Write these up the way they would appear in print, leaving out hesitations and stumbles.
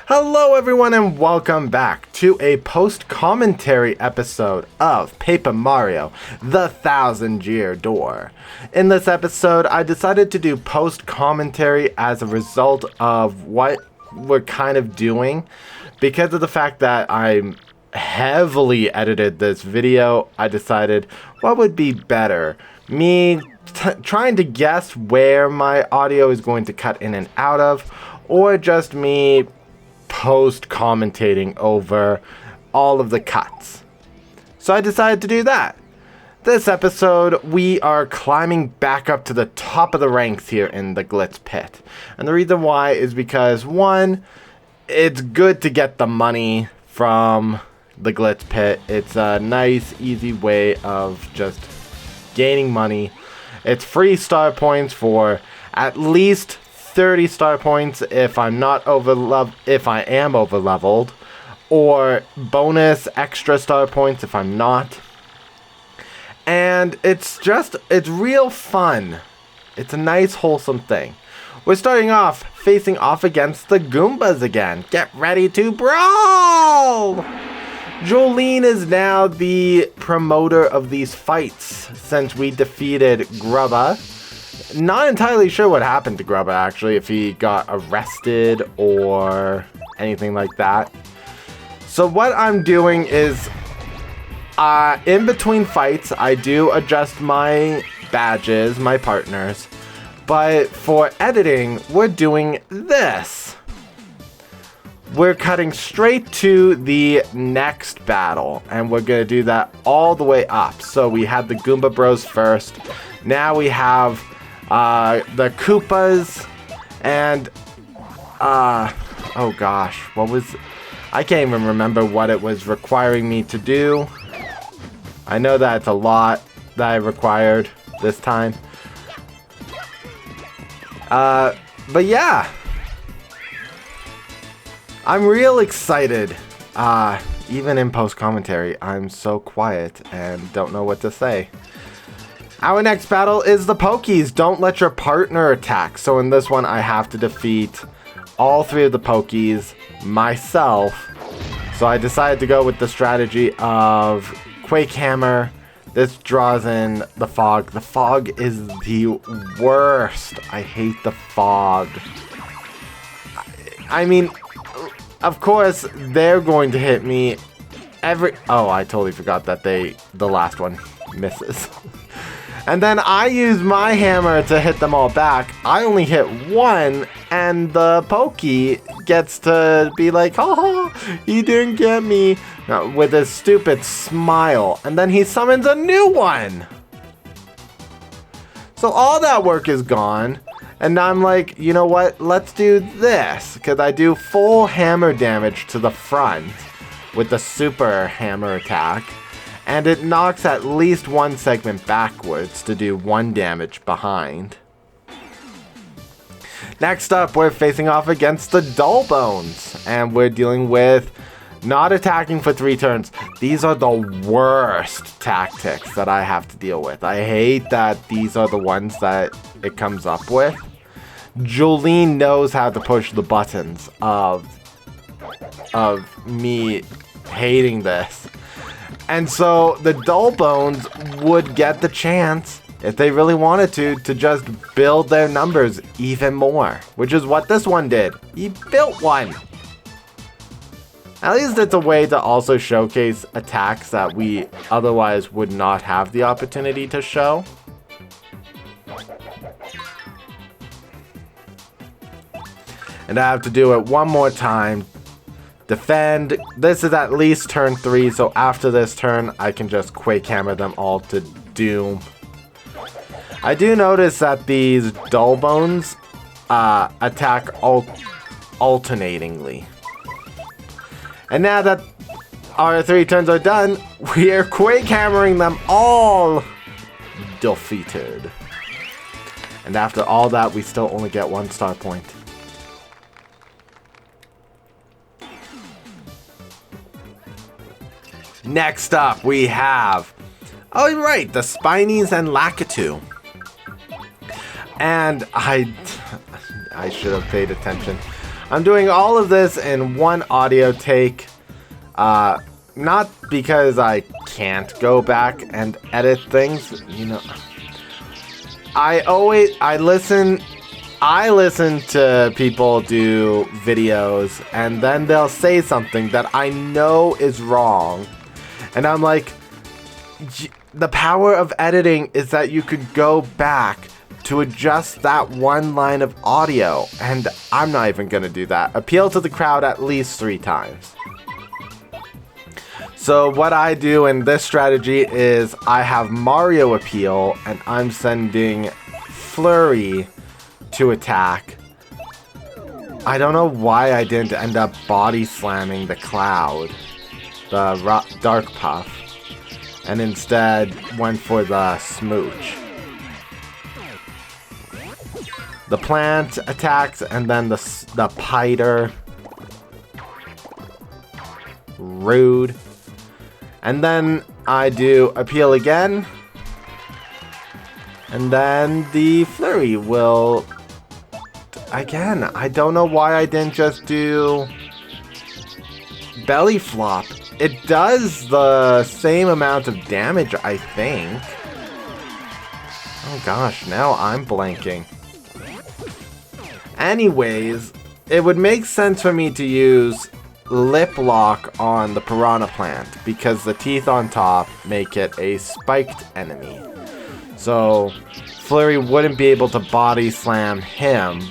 Hello everyone and welcome back to a post-commentary episode of Paper Mario, the Thousand Year Door. In this episode, I decided to do post-commentary as a result of what we're kind of doing. Because of the fact that I heavily edited this video, I decided what would be better. Me trying to guess where my audio is going to cut in and out of, or just me post-commentating over all of the cuts. So I decided to do that. This episode, we are climbing back up to the top of the ranks here in the Glitz Pit. And the reason why is because, one, it's good to get the money from the Glitz Pit. It's a nice, easy way of just gaining money. It's free star points for at least 30 star points if I'm not if I am over leveled, or bonus extra star points if I'm not. And it's real fun. It's a nice wholesome thing. We're starting off facing off against the Goombas again. Get ready to brawl! Jolene is now the promoter of these fights since we defeated Grubba. Not entirely sure what happened to Grubba, actually, if he got arrested or anything like that. So what I'm doing is, in between fights, I do adjust my badges, my partners. But for editing, we're doing this. We're cutting straight to the next battle, and we're going to do that all the way up. So we had the Goomba Bros first. Now we have the Koopas, and oh gosh, I can't even remember what it was requiring me to do. I know that it's a lot that I required this time. But yeah, I'm real excited. Even in post-commentary, I'm so quiet and don't know what to say. Our next battle is the Pokies. Don't let your partner attack. So in this one, I have to defeat all three of the Pokies myself. So I decided to go with the strategy of Quake Hammer. This draws in the fog. The fog is the worst. I hate the fog. I mean, of course, they're going to hit me Oh, I totally forgot that the last one misses. And then I use my hammer to hit them all back. I only hit one, and the Pokey gets to be like, oh, you didn't get me, with his stupid smile. And then he summons a new one. So all that work is gone. And now I'm like, you know what? Let's do this. Because I do full hammer damage to the front with the super hammer attack. And it knocks at least one segment backwards to do 1 damage behind. Next up, we're facing off against the Dull Bones. And we're dealing with not attacking for 3 turns. These are the worst tactics that I have to deal with. I hate that these are the ones that it comes up with. Jolene knows how to push the buttons of me hating this. And so the Dull Bones would get the chance, if they really wanted to just build their numbers even more. Which is what this one did. He built one. At least it's a way to also showcase attacks that we otherwise would not have the opportunity to show. And I have to do it one more time. Defend. This is at least turn 3, so after this turn, I can just Quake Hammer them all to doom. I do notice that these Dull Bones attack alternatingly. And now that our 3 turns are done, we are Quake Hammering them all defeated. And after all that, we still only get 1 star point. Next up, we have, oh right, the Spinies and Lakitu. And I should have paid attention. I'm doing all of this in one audio take. Not because I can't go back and edit things, you know. I listen to people do videos and then they'll say something that I know is wrong. And I'm like, the power of editing is that you could go back to adjust that one line of audio. And I'm not even going to do that. Appeal to the crowd at least 3 times. So what I do in this strategy is I have Mario appeal and I'm sending Flurry to attack. I don't know why I didn't end up body slamming the Cloud, the Dark Puff, and instead went for the Smooch. The plant attacks and then the Piter. Rude. And then I do appeal again. And then the Flurry will... Again, I don't know why I didn't just do Belly Flop. It does the same amount of damage, I think. Oh gosh, now I'm blanking. Anyways, it would make sense for me to use Lip Lock on the Piranha Plant because the teeth on top make it a spiked enemy. So Flurry wouldn't be able to body slam him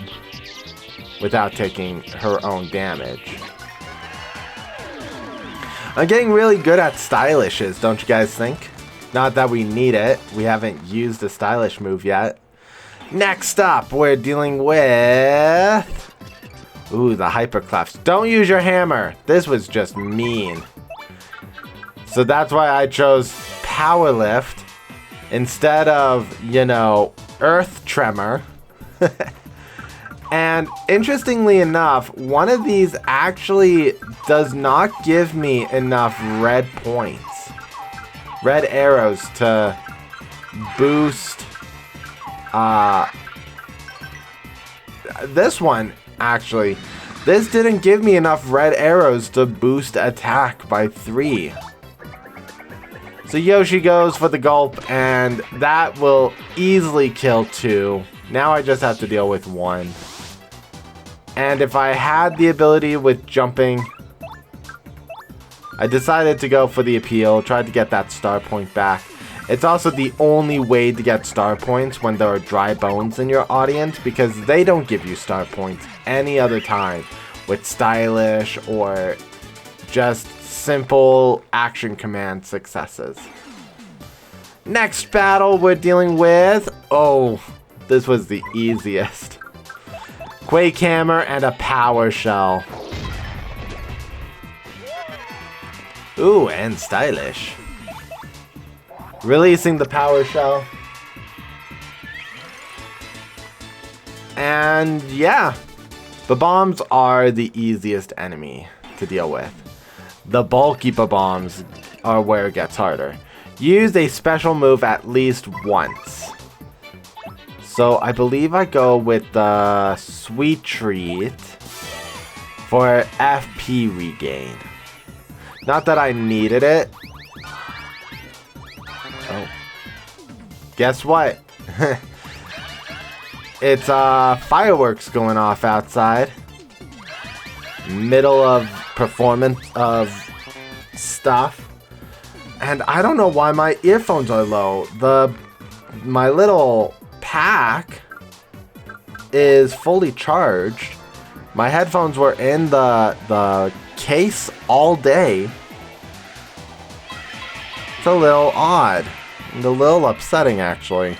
without taking her own damage. I'm getting really good at stylishes, don't you guys think? Not that we need it. We haven't used a stylish move yet. Next up, we're dealing with... Ooh, the Hyperclefs. Don't use your hammer. This was just mean. So that's why I chose Power Lift instead of, you know, Earth Tremor. And interestingly enough, one of these actually does not give me enough red points. Red arrows to boost this one. Actually, this didn't give me enough red arrows to boost attack by 3. So Yoshi goes for the gulp, and that will easily kill 2. Now I just have to deal with 1. And if I had the ability with jumping, I decided to go for the appeal, tried to get that star point back. It's also the only way to get star points when there are dry bones in your audience, because they don't give you star points any other time with stylish or just simple action command successes. Next battle we're dealing with... Oh, this was the easiest. Quake Hammer and a Power Shell. Ooh, and stylish. Releasing the Power Shell. And yeah, the bombs are the easiest enemy to deal with. The bulky bombs are where it gets harder. Use a special move at least once. So I believe I go with the Sweet Treat for FP regain. Not that I needed it. Oh. Guess what? It's fireworks going off outside. Middle of performance of stuff. And I don't know why my earphones are low. My little pack is fully charged. My headphones were in the case all day. It's a little odd. And a little upsetting, actually.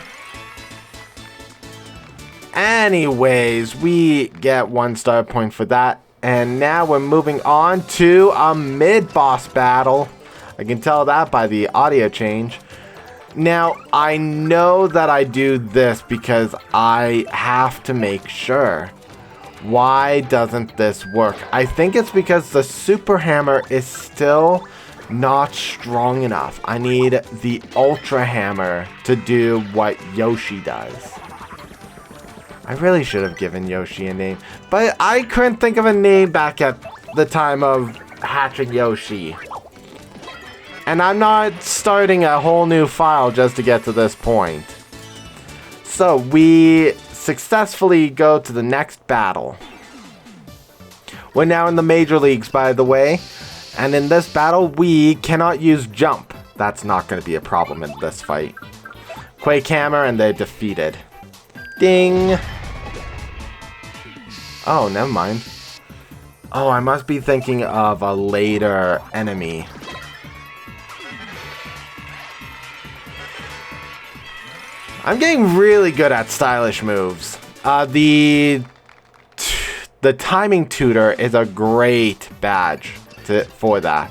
Anyways, we get 1 star point for that. And now we're moving on to a mid-boss battle. I can tell that by the audio change. Now, I know that I do this because I have to make sure. Why doesn't this work? I think it's because the Super Hammer is still not strong enough. I need the Ultra Hammer to do what Yoshi does. I really should have given Yoshi a name, but I couldn't think of a name back at the time of hatching Yoshi. And I'm not starting a whole new file just to get to this point. So we successfully go to the next battle. We're now in the major leagues, by the way. And in this battle, we cannot use jump. That's not going to be a problem in this fight. Quake Hammer, and they're defeated. Ding! Oh, never mind. Oh, I must be thinking of a later enemy. I'm getting really good at stylish moves. The timing tutor is a great badge for that.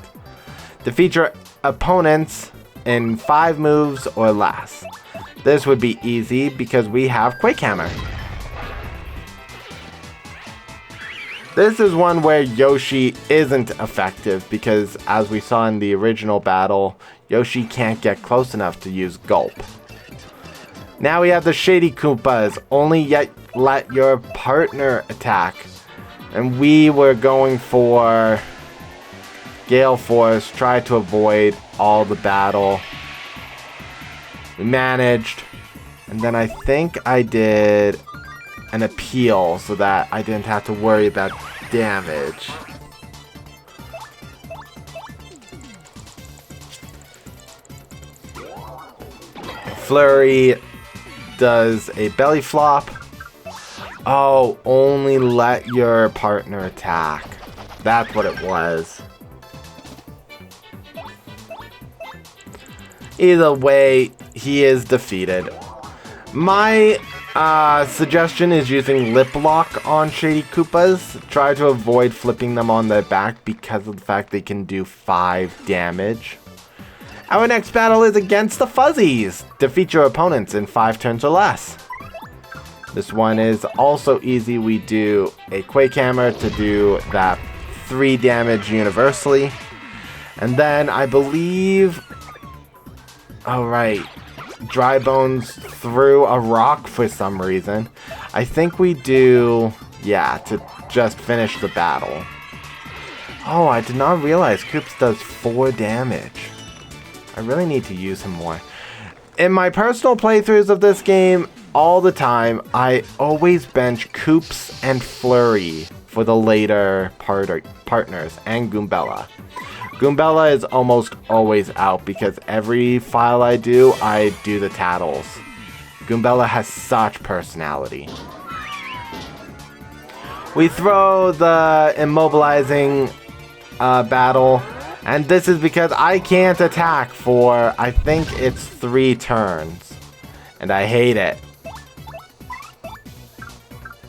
Defeat your opponents in 5 moves or less. This would be easy because we have Quake Hammer. This is one where Yoshi isn't effective because, as we saw in the original battle, Yoshi can't get close enough to use Gulp. Now we have the Shady Koopas. Only yet let your partner attack. And we were going for Gale Force, try to avoid all the battle. We managed. And then I think I did an appeal so that I didn't have to worry about damage. Flurry does a belly flop. Oh, only let your partner attack. That's what it was. Either way, he is defeated. My suggestion is using Lip Lock on Shady Koopas. Try to avoid flipping them on their back because of the fact they can do 5 damage. Our next battle is against the Fuzzies. Defeat your opponents in 5 turns or less. This one is also easy. We do a Quake Hammer to do that 3 damage universally. And then I believe... Oh, right. Dry Bones threw a rock for some reason. I think we do... Yeah, to just finish the battle. Oh, I did not realize Koops does 4 damage. I really need to use him more. In my personal playthroughs of this game, all the time, I always bench Koops and Flurry for the later partners, and Goombella. Goombella is almost always out because every file I do the Tattles. Goombella has such personality. We throw the immobilizing battle. And this is because I can't attack for, I think it's 3 turns. And I hate it.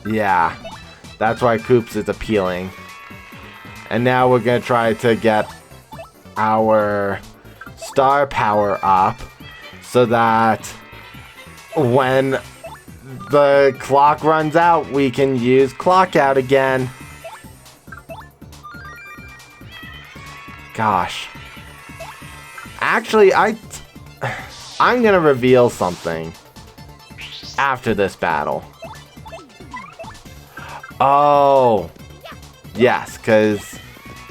Yeah, that's why Koops is appealing. And now we're going to try to get our star power up so that when the clock runs out, we can use clock out again. Gosh. Actually, I'm gonna reveal something after this battle. Oh. Yes, because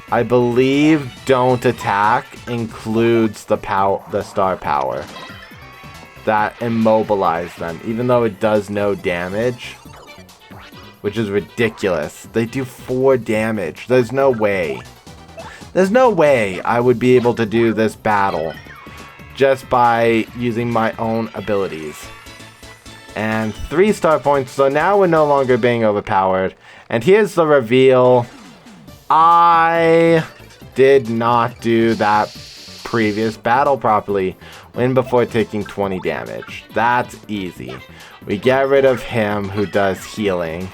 I believe don't attack includes the star power. That immobilize them, even though it does no damage. Which is ridiculous. They do 4 damage. There's no way. There's no way I would be able to do this battle just by using my own abilities. And 3 star points, so now we're no longer being overpowered. And here's the reveal. I did not do that previous battle properly. Win before taking 20 damage. That's easy. We get rid of him who does healing.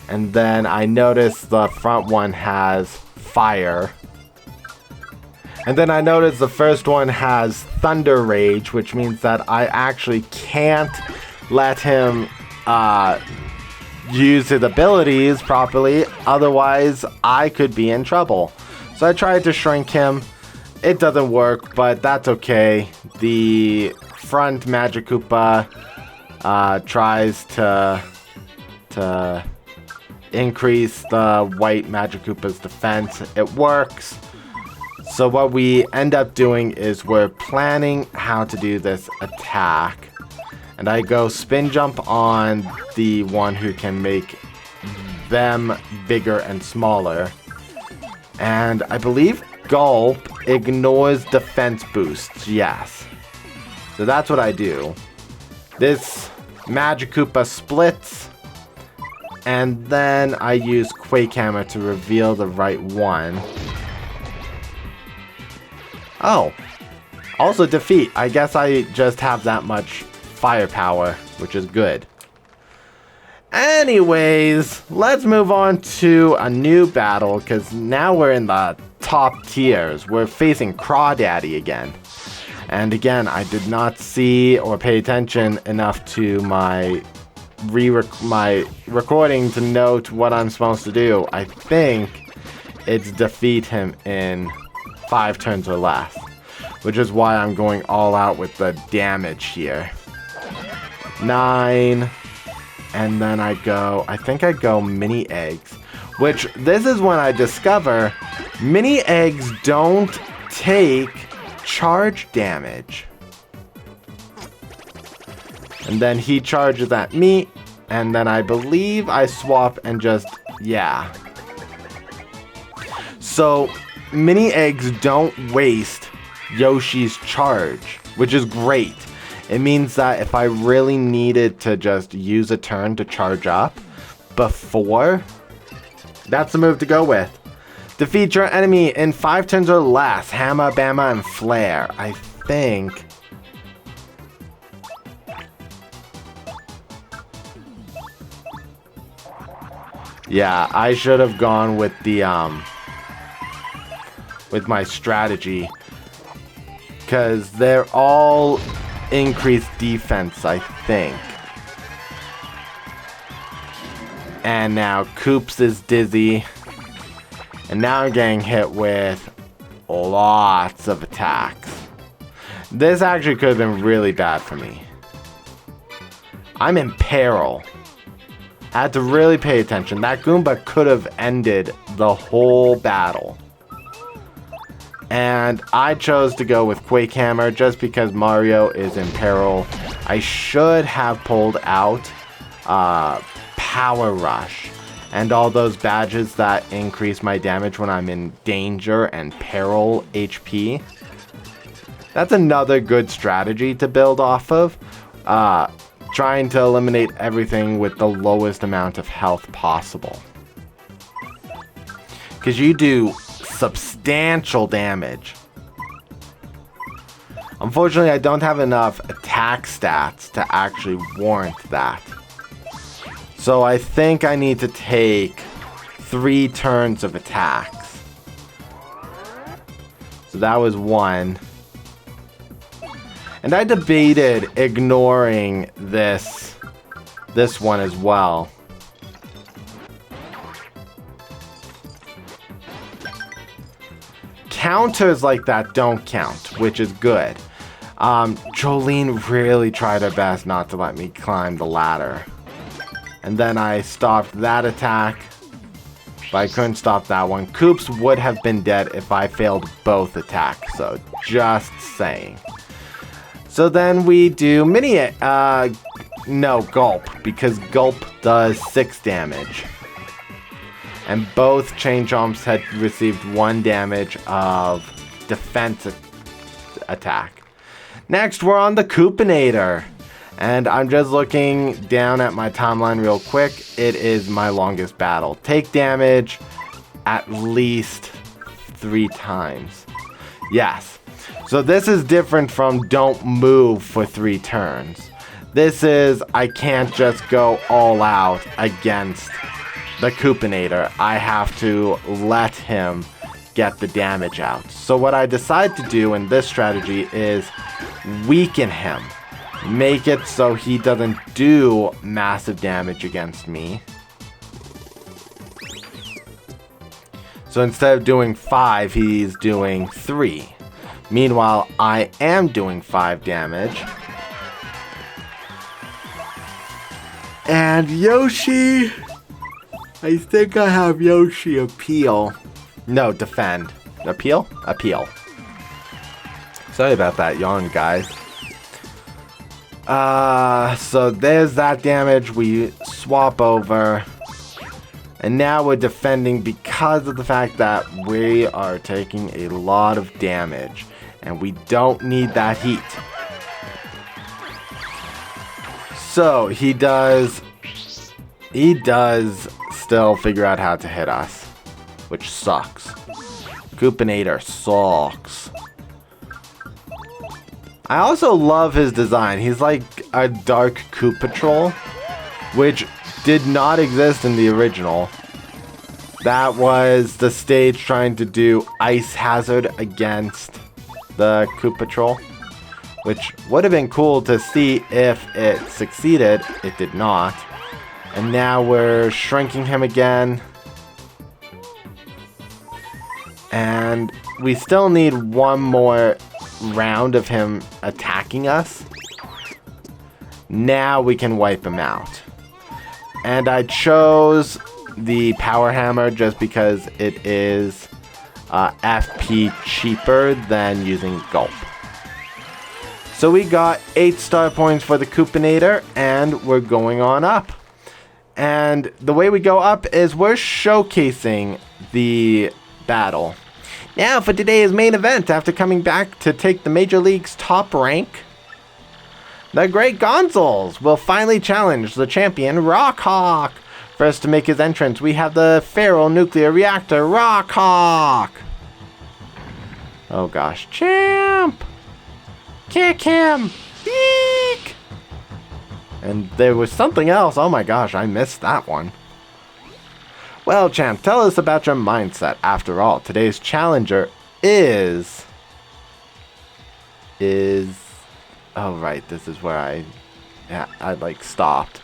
And then I noticed the front one has fire. And then I noticed the first one has Thunder Rage, which means that I actually can't let him use his abilities properly. Otherwise, I could be in trouble. So I tried to shrink him. It doesn't work, but that's okay. The front Magic Koopa tries to increase the white Magikoopa's defense. It works. So what we end up doing is we're planning how to do this attack. And I go spin jump on the one who can make them bigger and smaller. And I believe Gulp ignores defense boosts, yes. So that's what I do. This Magikoopa splits. And then I use Quake Hammer to reveal the right one. Oh. Also defeat. I guess I just have that much firepower, which is good. Anyways, let's move on to a new battle, because now we're in the top tiers. We're facing Crawdaddy again. And again, I did not see or pay attention enough to my recording to note what I'm supposed to do. I think it's defeat him in 5 turns or less, which is why I'm going all out with the damage here. 9, and then I think I go mini eggs, which this is when I discover mini eggs don't take charge damage. And then he charges at me, and then I believe I swap and just, yeah. So, mini eggs don't waste Yoshi's charge, which is great. It means that if I really needed to just use a turn to charge up before, that's the move to go with. Defeat your enemy in 5 turns or less. Hammer, Bama, and Flare. I think... yeah, I should have gone with the, with my strategy. Because they're all increased defense, I think. And now Koops is dizzy. And now I'm getting hit with lots of attacks. This actually could have been really bad for me. I'm in peril. I had to really pay attention. That Goomba could have ended the whole battle. And I chose to go with Quake Hammer just because Mario is in peril. I should have pulled out Power Rush and all those badges that increase my damage when I'm in danger and peril HP. That's another good strategy to build off of. Trying to eliminate everything with the lowest amount of health possible. Because you do substantial damage. Unfortunately, I don't have enough attack stats to actually warrant that. So I think I need to take 3 turns of attacks. So that was 1. And I debated ignoring this one as well. Counters like that don't count, which is good. Jolene really tried her best not to let me climb the ladder. And then I stopped that attack, but I couldn't stop that one. Koops would have been dead if I failed both attacks, so just saying. So then we do Gulp, because Gulp does 6 damage. And both chain jumps had received 1 damage of defense attack. Next, we're on the Koopinator. And I'm just looking down at my timeline real quick. It is my longest battle. Take damage at least 3 times. Yes. So this is different from don't move for 3 turns. This is, I can't just go all out against the Koopinator. I have to let him get the damage out. So what I decide to do in this strategy is weaken him. Make it so he doesn't do massive damage against me. So instead of doing 5, he's doing 3. Meanwhile, I am doing 5 damage. And Yoshi, I think I have Yoshi appeal. No, defend. Appeal? Appeal. Sorry about that, yawn, guys. So there's that damage. We swap over. And now we're defending because of the fact that we are taking a lot of damage. And we don't need that heat. So he does still figure out how to hit us, which sucks. Coopinator sucks. I also love his design. He's like a dark Coop Patrol, which did not exist in the original. That was the stage trying to do Ice Hazard against the Coop Patrol, which would have been cool to see if it succeeded. It did not. And now we're shrinking him again. And we still need one more round of him attacking us. Now we can wipe him out. And I chose the Power Hammer just because it is FP cheaper than using Gulp. So we got 8 star points for the Coopinator, and we're going on up. And the way we go up is we're showcasing the battle. Now for today's main event, after coming back to take the Major League's top rank, the Great Gonzals will finally challenge the champion Rockhawk. First to make his entrance, we have the Feral Nuclear Reactor Rockhawk. Oh gosh, champ! Kick him! Eek! And there was something else. Oh my gosh, I missed that one. Well, champ, tell us about your mindset. After all, today's challenger is... Oh, right, this is where I like, stopped.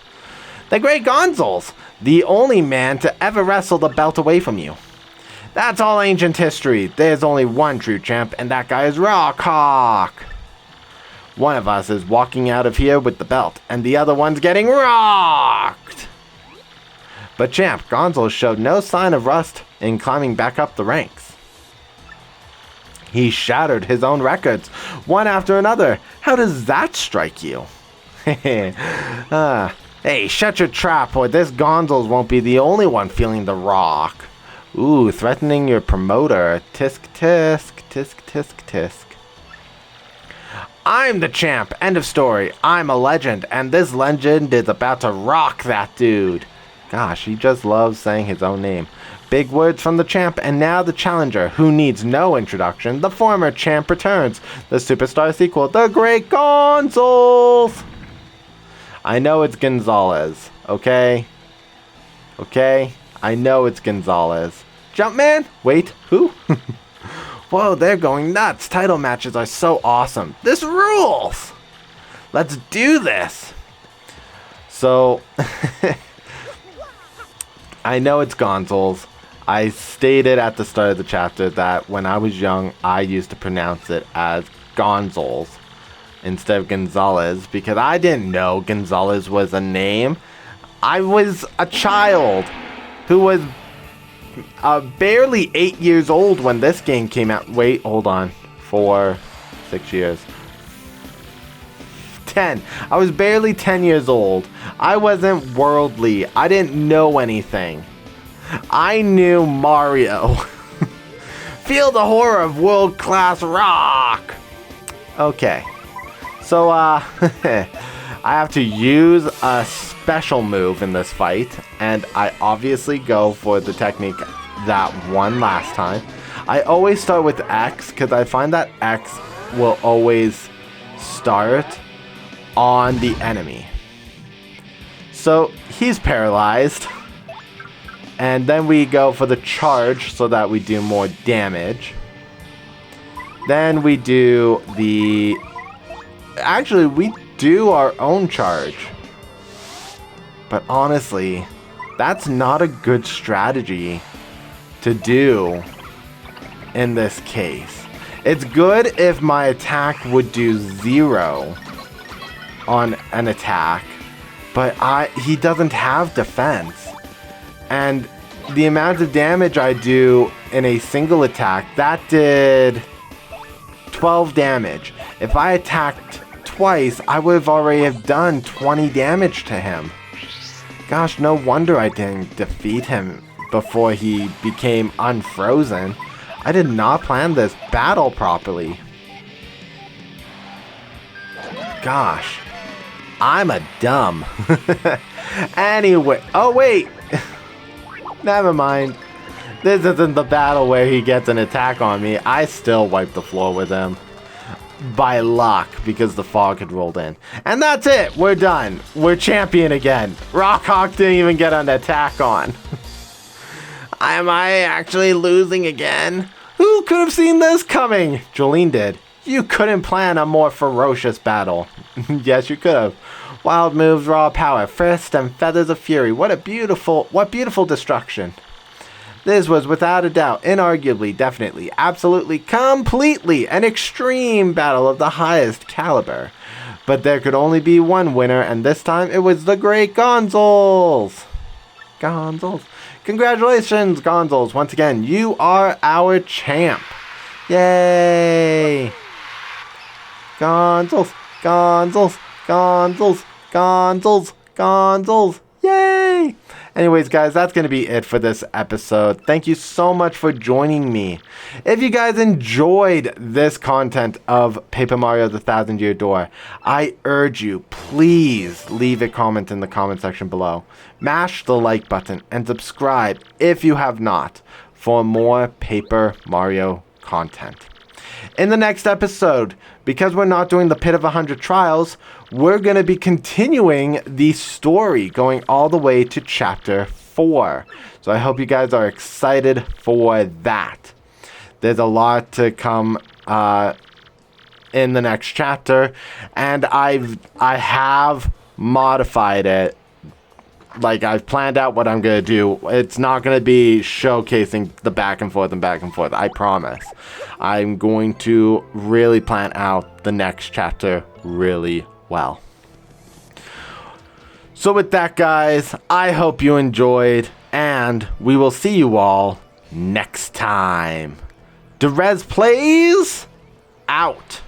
The Great Gonzals, the only man to ever wrestle the belt away from you. That's all ancient history. There's only one true champ, and that guy is Rockhawk. One of us is walking out of here with the belt, and the other one's getting rocked. But champ, Gonzals showed no sign of rust in climbing back up the ranks. He shattered his own records, one after another. How does that strike you? Hey, shut your trap, or this Gonzals won't be the only one feeling the rock. Ooh, threatening your promoter. Tisk, tisk, tisk, tisk, tisk. I'm the champ. End of story. I'm a legend, and this legend is about to rock that dude. Gosh, he just loves saying his own name. Big words from the champ, and now the challenger, who needs no introduction. The former champ returns. The superstar sequel, The Great Gonzals. I know it's Gonzalez, okay? Okay? I know it's Gonzalez. Jumpman? Wait, who? Whoa, they're going nuts. Title matches are so awesome. This rules! Let's do this! So, I know it's Gonzals. I stated at the start of the chapter that when I was young, I used to pronounce it as Gonzals instead of Gonzalez because I didn't know Gonzalez was a name. I was a child who was barely 8 years old when this game came out. Wait, hold on. 4, 6 years. 10. I was barely 10 years old. I wasn't worldly. I didn't know anything. I knew Mario. Feel the horror of world-class rock. Okay. So, I have to use a special move in this fight, and I obviously go for the technique that won last time. I always start with X, because I find that X will always start on the enemy. So, he's paralyzed. And then we go for the charge so that we do more damage. Then we do the... Actually, we do our own charge. But honestly, that's not a good strategy to do in this case. It's good if my attack would do 0 on an attack. but he doesn't have defense. And the amount of damage I do in a single attack, that did 12 damage. If I attacked twice, I would have already have done 20 damage to him. Gosh, no wonder I didn't defeat him before he became unfrozen. I did not plan this battle properly. Gosh, I'm a dumb. Anyway, oh wait. Never mind. This isn't the battle where he gets an attack on me. I still wipe the floor with him. By luck, because the fog had rolled in. And that's it. We're done. We're champion again. Rockhawk didn't even get an attack on. Am I actually losing again? Who could have seen this coming? Jolene did. You couldn't plan a more ferocious battle. Yes, you could have. Wild moves, raw power, fist and feathers of fury. What beautiful destruction. This was without a doubt, inarguably, definitely, absolutely, completely an extreme battle of the highest caliber. But there could only be one winner, and this time it was the great Gonzals. Gonzals. Congratulations, Gonzals. Once again, you are our champ. Yay. Gonzals, Gonzals, Gonzals, Gonzals, Gonzals. Yay! Anyways, guys, that's going to be it for this episode. Thank you so much for joining me. If you guys enjoyed this content of Paper Mario The Thousand Year Door, I urge you, please leave a comment in the comment section below. Mash the like button and subscribe if you have not for more Paper Mario content. In the next episode, because we're not doing the Pit of 100 Trials, we're going to be continuing the story going all the way to Chapter 4. So I hope you guys are excited for that. There's a lot to come in the next chapter, and I have modified it. Like, I've planned out what I'm going to do. It's not going to be showcasing the back and forth, I promise. I'm going to really plan out the next chapter really well. So with that, guys, I hope you enjoyed, and we will see you all next time. Dyrezz plays out.